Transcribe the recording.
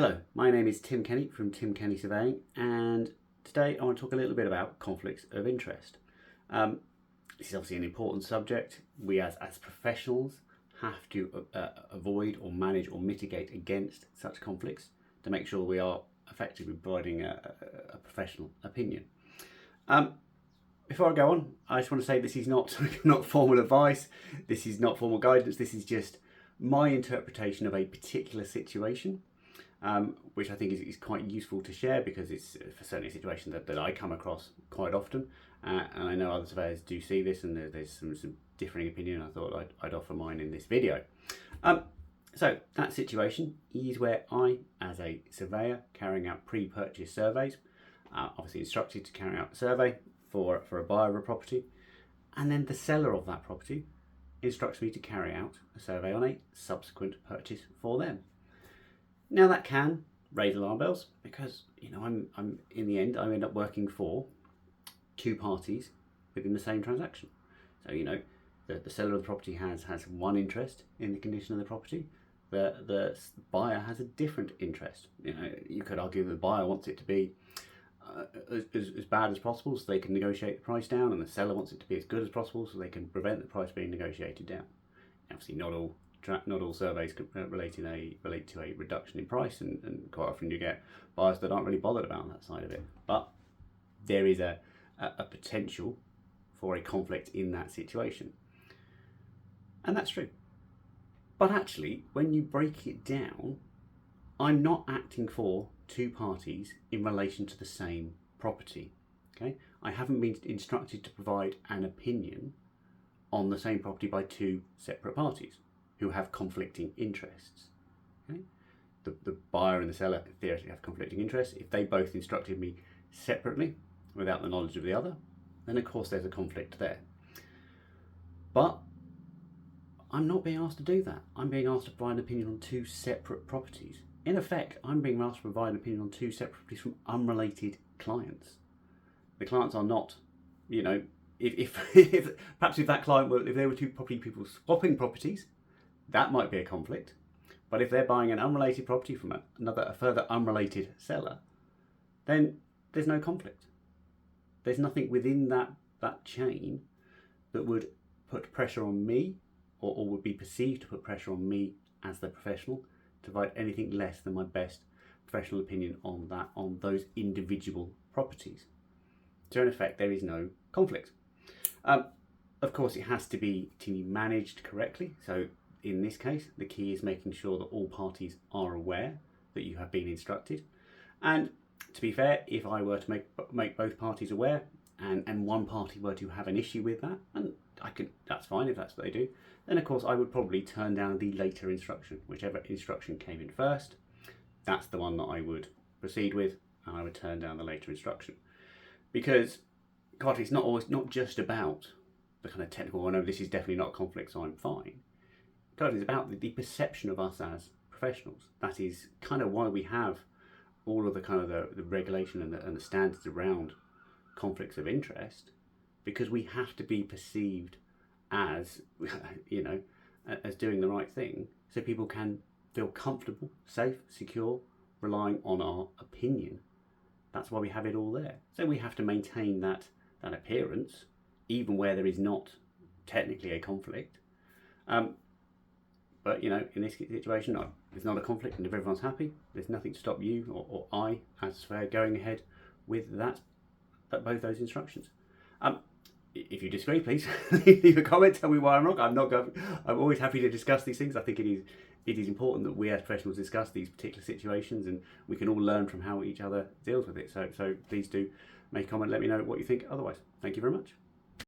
Hello, my name is Tim Kenny from Tim Kenny Surveying, and today I want to talk a little bit about conflicts of interest. This is obviously an important subject. We as professionals have to avoid or manage or mitigate against such conflicts to make sure we are effectively providing a professional opinion. Before I go on, I just want to say this is not formal advice, this is not formal guidance, this is just my interpretation of a particular situation. Which I think is quite useful to share because it's for certainly a situation that I come across quite often, and I know other surveyors do see this, and there's some differing opinion. I thought I'd offer mine in this video. So that situation is where I, as a surveyor carrying out pre-purchase surveys, obviously instructed to carry out a survey for a buyer of a property, and then the seller of that property instructs me to carry out a survey on a subsequent purchase for them. Now that can raise alarm bells because I'm in the end I end up working for two parties within the same transaction. So the seller of the property has one interest in the condition of the property. The buyer has a different interest. You could argue that the buyer wants it to be as bad as possible so they can negotiate the price down, and the seller wants it to be as good as possible so they can prevent the price being negotiated down. Obviously, not all surveys relate to a reduction in price, and quite often you get buyers that aren't really bothered about that side of it. But there is a potential for a conflict in that situation, and that's true. But actually, when you break it down, I'm not acting for two parties in relation to the same property. Okay, I haven't been instructed to provide an opinion on the same property by two separate parties who have conflicting interests. Okay? The buyer and the seller theoretically have conflicting interests. If they both instructed me separately without the knowledge of the other, then of course there's a conflict there. But I'm not being asked to do that. I'm being asked to provide an opinion on two separate properties. In effect, I'm being asked to provide an opinion on two separate properties from unrelated clients. The clients are not, if perhaps if that client if there were two property people swapping properties, that might be a conflict. But if they're buying an unrelated property from a further unrelated seller, then there's no conflict. There's nothing within that chain that would put pressure on me or would be perceived to put pressure on me as the professional to provide anything less than my best professional opinion on those individual properties. So in effect, there is no conflict. Of course, it has to be managed correctly. So in this case, the key is making sure that all parties are aware that you have been instructed. And to be fair, if I were to make both parties aware and one party were to have an issue with that, and that's fine if that's what they do, then of course I would probably turn down the later instruction. Whichever instruction came in first, that's the one that I would proceed with, and I would turn down the later instruction. Because God, it's not just about the kind of technical, I know this is definitely not a conflict, so I'm fine. God, it's about the perception of us as professionals. That is kind of why we have all of the kind of the regulation and the standards around conflicts of interest, because we have to be perceived as, as doing the right thing, so people can feel comfortable, safe, secure, relying on our opinion. That's why we have it all there. So we have to maintain that appearance, even where there is not technically a conflict. But in this situation, there's not a conflict, and if everyone's happy, there's nothing to stop you or I, as a surveyor, going ahead with both those instructions. If you disagree, please leave a comment. Tell me why I'm wrong. I'm always happy to discuss these things. I think it is important that we as professionals discuss these particular situations, and we can all learn from how each other deals with it. So please do make a comment. Let me know what you think. Otherwise, thank you very much.